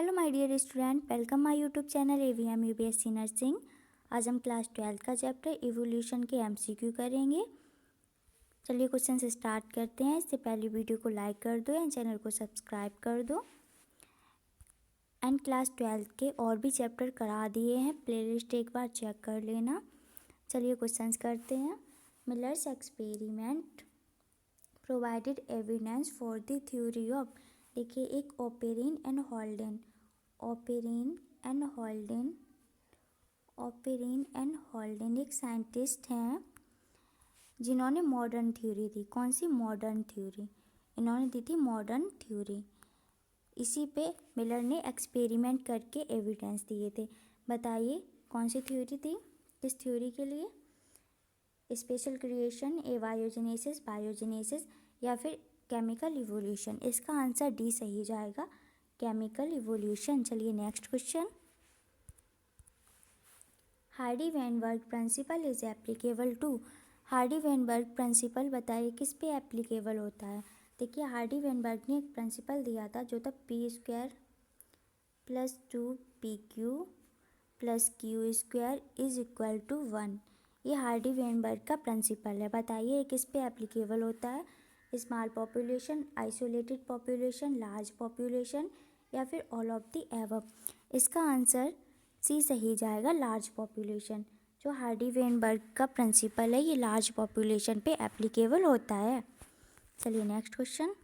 Hello my dear student, welcome my YouTube channel AVM UPSC nursing. आज हम class 12 का chapter evolution के MCQ करेंगे। चलिए क्वेश्चन से स्टार्ट करते हैं। इससे पहले वीडियो को लाइक कर दो एंड चैनल को सब्सक्राइब कर दो। एंड क्लास 12 के और भी चैप्टर करा दिए हैं, प्लेलिस्ट एक बार चेक कर लेना। चलिए क्वेश्चन करते हैं। Millers experiment provided evidence for the theory of, देखिए एक ओपेरिन एंड हॉल्डेन एक साइंटिस्ट हैं जिन्होंने मॉडर्न थ्योरी दी। कौन सी मॉडर्न थ्योरी? इन्होंने दी थी मॉडर्न थ्योरी। इसी पे मिलर ने एक्सपेरिमेंट करके एविडेंस दिए थे। बताइए कौन सी थ्योरी थी, किस थ्योरी के लिए? स्पेशल क्रिएशन, बायोजेनेसिस या फिर केमिकल इवोल्यूशन। इसका आंसर डी सही जाएगा, केमिकल इवोल्यूशन। चलिए next question. Hardy Weinberg principle is applicable to, Hardy Weinberg principle बताइए किस पे एप्लीकेबल होता है। देखिए हार्डी वेनबर्ग ने एक प्रिंसिपल दिया था जो था p² + 2pq + q² = 1। ये हार्डी वेनबर्ग का प्रिंसिपल है। बताइए किस पे एप्लीकेबल होता है? Small population, isolated population, large population या फिर ऑल ऑफ द एबव। इसका आंसर सी सही जाएगा, लार्ज पॉपुलेशन। जो हार्डी वेनबर्ग का प्रिंसिपल है ये लार्ज पॉपुलेशन पे एप्लीकेबल होता है। चलिए next question.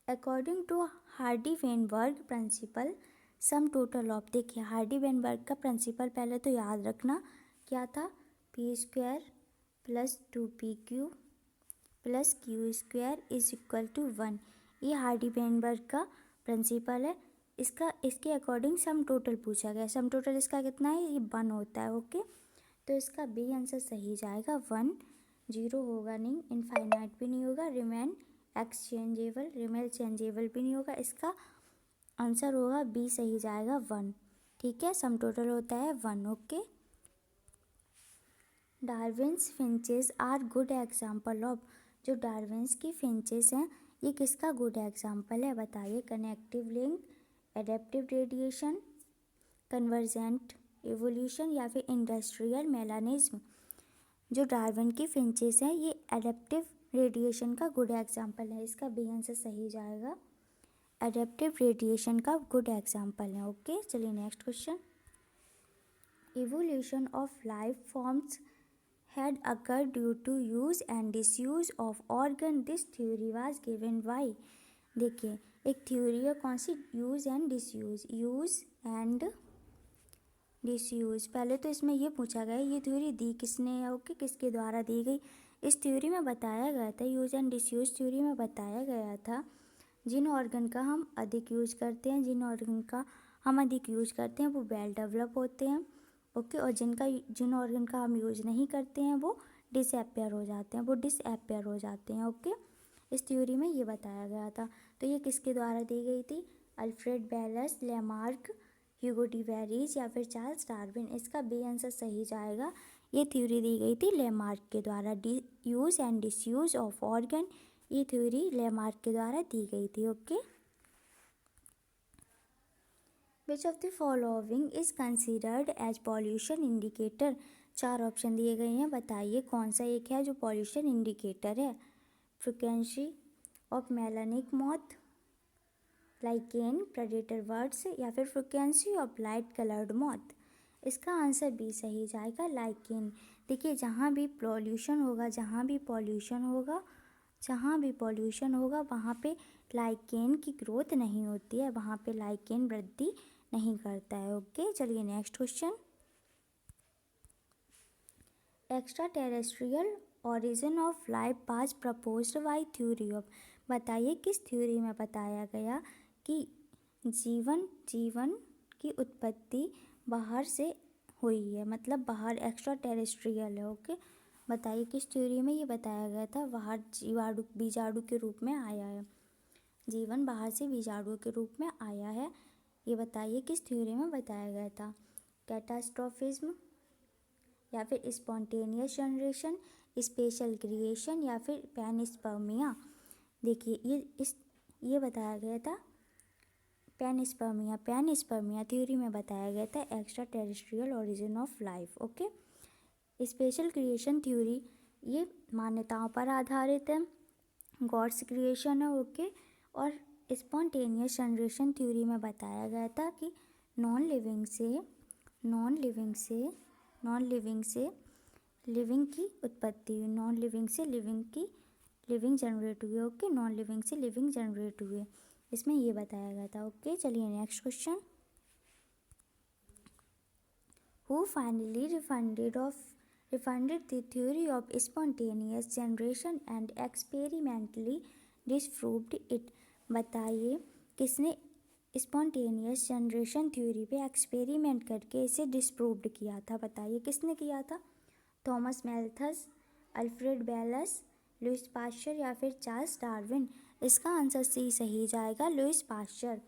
According to Hardy Weinberg principle sum total of, देखिए हार्डी वेनबर्ग का प्रिंसिपल पहले तो याद रखना क्या था, p² + 2pq + q² = 1। ये हार्डी वेनबर्ग का प्रिंसिपल है। इसके अकॉर्डिंग सम टोटल पूछा गया। सम टोटल इसका कितना है? ये 1 होता है। ओके, तो इसका बी आंसर सही जाएगा 1। 0 होगा नहीं, इनफाइनाइट भी नहीं होगा, रिमेन चेंजेबल भी नहीं होगा। इसका आंसर होगा बी सही जाएगा 1। ठीक है, सम टोटल होता है 1। Okay, Darwin's finches are good example of, जो डार्विन्स की फिंचेस हैं ये किसका गुड एग्जाम्पल है? बताइए। Connective link, adaptive radiation, convergent evolution या फिर इंडस्ट्रियल मेलानिज्म। जो डार्विन की फिंचेस हैं ये एडेप्टिव रेडिएशन का गुड एग्जाम्पल है। इसका बी आंसर सही जाएगा, एडेप्टिव रेडिएशन का गुड एग्जाम्पल है। ओके, चलिए next question. Evolution of life forms had occurred due to use and disuse of organ. This theory was given by, देखिए एक थ्योरी है कौन सी? Use and disuse. पहले तो इसमें ये पूछा गया ये थ्योरी दी किसने है? ओके, किसके द्वारा दी गई? इस थ्योरी में बताया गया था, यूज एंड डिसयूज थ्योरी में बताया गया था जिन ऑर्गन का हम अधिक यूज करते हैं, वो वेल डेवलप होते हैं। ओके, और जिन ऑर्गन का हम यूज नहीं करते हैं वो डिसएपियर हो जाते हैं। ओके, इस थ्योरी में ये बताया गया था। तो ये किसके द्वारा दी गई थी? Alfred Wallace, Lamarck, Hugo de Vries या फिर चार्ल्स डार्विन। इसका बी आंसर सही जाएगा। ये थ्योरी दी गई थी लेमार्क के द्वारा, use and disuse of organ. ये थ्योरी लेमार्क के द्वारा दी गई थी। Okay, which of the following is considered as pollution indicator. 4 option दिए गए हैं। बताइए कौन सा एक है जो पॉल्यूशन इंडिकेटर है? Frequency of melanic moth, lichen, predator birds या फिर frequency of light coloured moth. इसका आंसर बी सही जाएगा, लाइकेन। देखिए जहाँ भी पॉल्यूशन होगा वहाँ पे लाइकेन की ग्रोथ नहीं होती है, वहाँ पे लाइकेन वृद्धि नहीं करता है। ओके, चलिए next question. Extra terrestrial origin of life was proposed by theory of, बताइए किस थ्योरी में बताया गया कि जीवन की उत्पत्ति बाहर से हुई है, मतलब बाहर एक्स्ट्रा टेरेस्ट्रियल है। ओके, बताइए किस थ्योरी में ये बताया गया था? बाहर बीजाणु के रूप में आया है, जीवन बाहर से बीजाणु के रूप में आया है। ये बताइए किस थ्योरी में बताया गया था? कैटास्ट्रोफिज्म या फिर स्पॉन्टेनियस जनरेशन, स्पेशल क्रिएशन या फिर पैनस्पर्मिया। देखिए ये बताया गया था पैनस्पर्मिया थ्योरी में बताया गया था extra terrestrial origin of life. Okay, special creation theory ये मान्यताओं पर आधारित है, गॉड्स क्रिएशन है। ओके, और स्पॉन्टेनियस जनरेशन थ्योरी में बताया गया था कि नॉन लिविंग से लिविंग की उत्पत्ति हुई, नॉन लिविंग से लिविंग जनरेट हुई। ओके, नॉन लिविंग से लिविंग जनरेट हुए, इसमें ये बताया गया था। ओके, चलिए next question. Who finally refunded the theory of spontaneous generation and experimentally disproved it? बताइए किसने स्पॉन्टेनियस जनरेशन थ्योरी पे एक्सपेरिमेंट करके इसे डिस्प्रूव्ड किया था? बताइए किसने किया था? Thomas मैल्थस, Alfred Belas, Louis Pasteur या फिर चार्ल्स डार्विन? इसका आंसर सी सही जाएगा, लुइस पास्चर।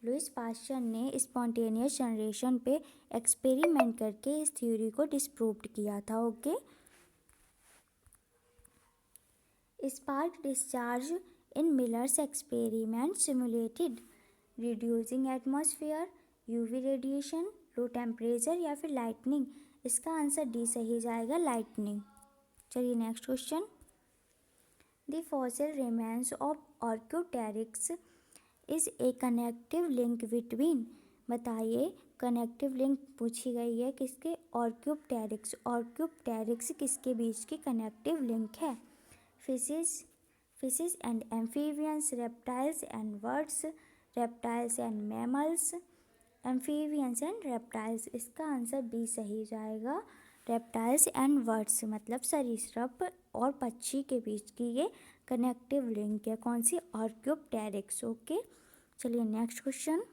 लुइस पास्चर ने स्पॉन्टेनियस जनरेशन पे एक्सपेरिमेंट करके इस थ्योरी को डिस्प्रूव्ड किया था। Okay, spark discharge in millers experiment simulated reducing atmosphere, UV radiation, low temperature या फिर लाइटनिंग? इसका आंसर डी सही जाएगा, लाइटनिंग। चलिए next question. The fossil remains of archaeopteryx is a connective link between? बताइए कनेक्टिव लिंक पूछी गई है किसके? आर्क्योप्टेरिक्स किसके बीच की कनेक्टिव लिंक है? Fishes and amphibians, reptiles and birds, reptiles and mammals, amphibians and reptiles? इसका आंसर बी सही जाएगा, रेप्टाइल्स एंड बर्ड्स, मतलब सरीसृप और पक्षी के बीच की ये कनेक्टिव लिंक है। कौन सी? आर्क्योप्टेरिक्स। ओके, चलिए next question.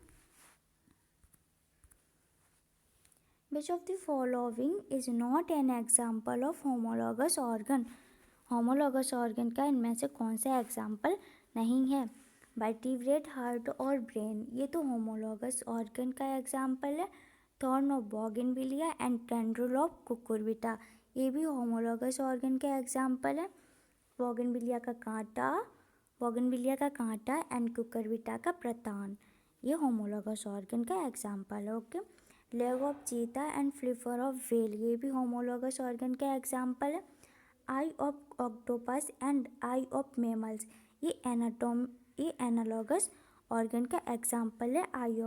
Which of the following is not an example of homologous organ? Homologous organ का इनमें से कौन सा एग्जाम्पल नहीं है? वर्टिब्रेट, हार्ट और ब्रेन, ये तो होमोलॉगस ऑर्गन का एग्जाम्पल है। Thorn of bougainvillea and tendril of cucurbita, ये भी होमोलॉगस ऑर्गन का एग्जाम्पल है। बोगनविलिया का कांटा एंड कुकुरबिटा का प्रतान, ये होमोलॉगस ऑर्गन का एग्जाम्पल है। Okay, leg of cheetah and flipper of whale, ये भी होमोलॉगस ऑर्गन का एग्जाम्पल है। Eye of octopus and eye of mammals, ये एनालॉगस ऑर्गन का एग्जाम्पल है। Eye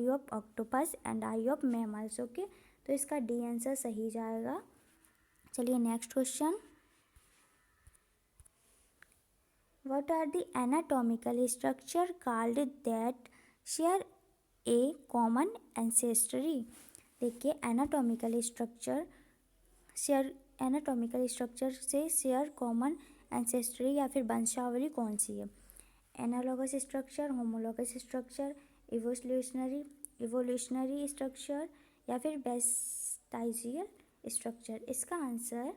of octopus and eye of mammals. Okay, तो इसका डी आंसर सही जाएगा। चलिए next question. What are the anatomical structure called that share a common ancestry? देखिए anatomical structure से शेयर कॉमन एंसेस्ट्री या फिर वंशावली कौन सी है? Analogous structure, homologous structure, evolutionary structure या फिर वेस्टाइजियल स्ट्रक्चर? इसका आंसर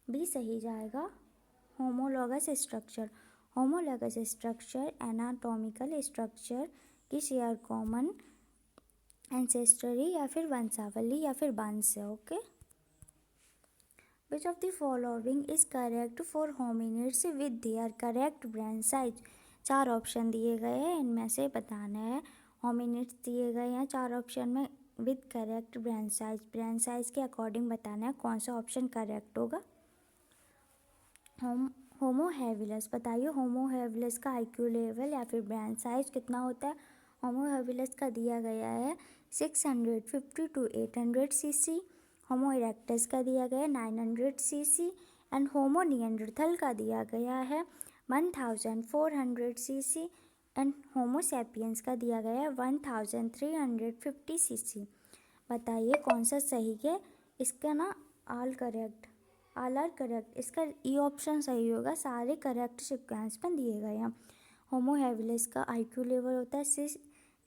भी सही जाएगा, homologous structure. Homologous structure anatomical structure की शेयर कॉमन एंसेस्ट्री या फिर वंशावली या फिर वंश है। Okay, which of the following is correct for hominids with their correct brain size? 4 option दिए गए हैं, इनमें से बताना है। होमिनिड्स दिए गए हैं 4 ऑप्शन में विद करेक्ट ब्रेन साइज के अकॉर्डिंग बताना है कौन सा ऑप्शन करेक्ट होगा। होमो हैबिलस, बताइए होमो हैबिलस का आईक्यू लेवल या फिर ब्रेन साइज कितना होता है? होमो हैबिलस का दिया गया है 650 to 800 सीसी, होमो इरेक्टस का दिया गया है 900 सीसी एंड होमो निएंडरथल का दिया गया है 1400 सीसी एंड होमो सैपियंस का दिया गया है 1350 सीसी। बताइए कौन सा सही है? इसका ना ऑल आर करेक्ट, इसका ई ऑप्शन सही होगा, सारे करेक्ट सिक्वेंस में दिए गए हैं। होमो हैबिलिस का आईक्यू लेवल होता है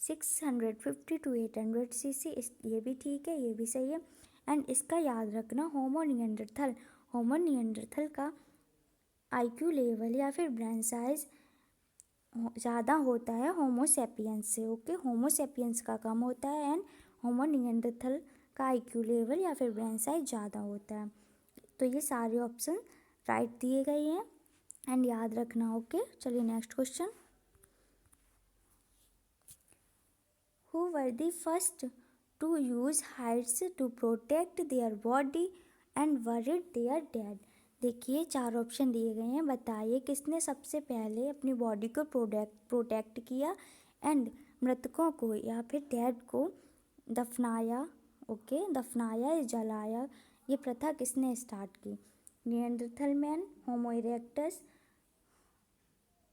650 to 800 सीसी, ये भी ठीक है, ये भी सही है। एंड इसका याद रखना होमो निएंडरथल का आईक्यू लेवल या फिर ब्रेन साइज ज़्यादा होता है होमो सैपियंस से। ओके, होमो सैपियंस का कम होता है एंड होमो निएंडरथल का आईक्यू लेवल या फिर ब्रेन साइज ज़्यादा होता है। तो ये सारे ऑप्शन राइट दिए गए हैं एंड याद रखना। ओके, चलिए next question. Who were the first to use hides to protect their body and buried their dead. देखिए 4 ऑप्शन दिए गए हैं, बताइए किसने सबसे पहले अपनी बॉडी को प्रोटेक्ट किया एंड मृतकों को या फिर डेड को दफनाया। ओके, दफनाया या जलाया, ये प्रथा किसने स्टार्ट की? निएंडरथल मैन, होमो इरेक्टस,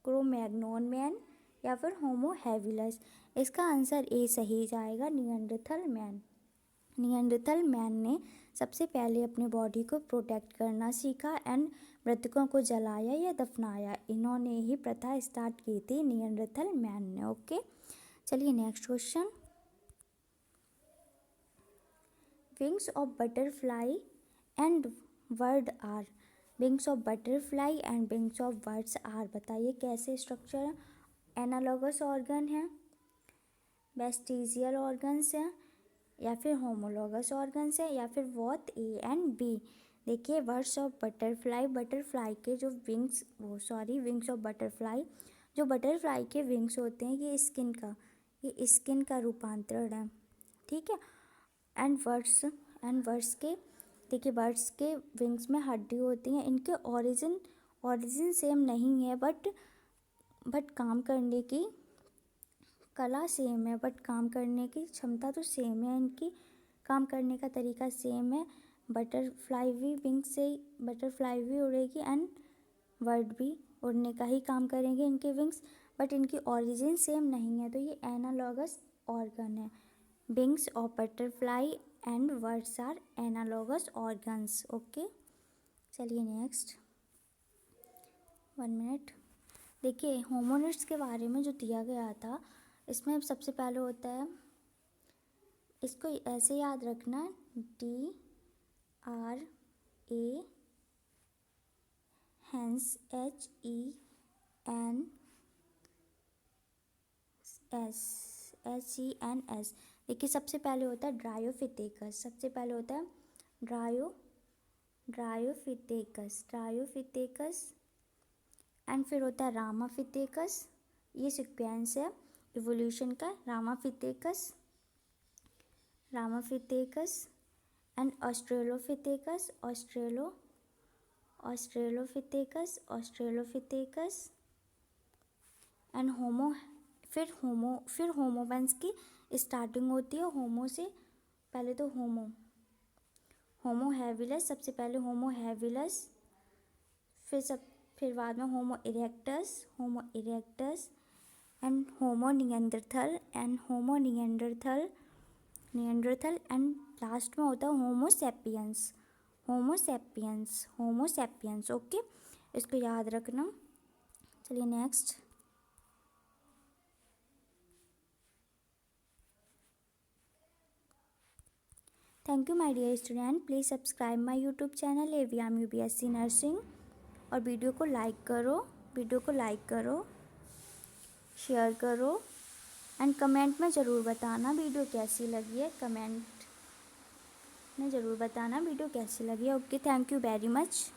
क्रो-मैग्नोन मैन या फिर होमो हैबिलस। इसका आंसर ए सही जाएगा, निएंडरथल मैन। निएंडरथल मैन ने सबसे पहले अपनी बॉडी को प्रोटेक्ट करना सीखा एंड मृतकों को जलाया या दफनाया, इन्होंने ही प्रथा स्टार्ट की थी, निएंडरथल मैन ने। ओके, चलिए next question. Wings of butterfly and bird are. Wings of butterfly and wings of birds are, बताइए कैसे स्ट्रक्चर है? एनालॉगस ऑर्गन है, वेस्टिजियल ऑर्गन्स है या फिर होमोलॉगस ऑर्गन्स है या फिर बोथ ए एंड बी। देखिए बर्ड्स ऑफ बटरफ्लाई, बटरफ्लाई के जो विंग्स विंग्स ऑफ बटरफ्लाई, जो बटरफ्लाई के विंग्स होते हैं ये स्किन का रूपांतरण है, ठीक है। एंड बर्ड्स के, देखिए बर्ड्स के विंग्स में हड्डी होती हैं, इनके ओरिजिन सेम नहीं है बट काम करने की कला सेम है, बट काम करने की क्षमता तो सेम है, इनकी काम करने का तरीका सेम है। बटरफ्लाई भी उड़ेगी एंड बर्ड भी उड़ने का ही काम करेंगे इनके विंग्स, बट इनकी ओरिजिन सेम नहीं है, तो ये एनालॉगस ऑर्गन है। Wings of butterfly and birds are analogous organs. Okay, चलिए नेक्स्ट 1 मिनट। देखिए होमोनिड्स के बारे में जो दिया गया था, इसमें सबसे पहले होता है, इसको ऐसे याद रखना, DRA हेंस HENS। देखिए सबसे पहले होता है ड्रायोफिथेकस, सबसे पहले होता है ड्रायोफिथेकस एंड फिर होता है रामाफिथेकस। ये सीक्वेंस है इवोल्यूशन का, रामाफिथेकस एंड ऑस्ट्रेलोफिथेकस एंड फिर होमोवेंस की स्टार्टिंग होती है होमो से, पहले तो होमो हैबिलस, सबसे पहले होमो हैबिलस, फिर बाद में homo erectus and homo neanderthal and last में होता है होमो सैपियंस। ओके, इसको याद रखना। चलिए next. Thank you my dear student, please subscribe my YouTube channel AVM UPSC nursing, और वीडियो को लाइक करो, शेयर करो एंड कमेंट में ज़रूर बताना वीडियो कैसी लगी है, okay, thank you very much.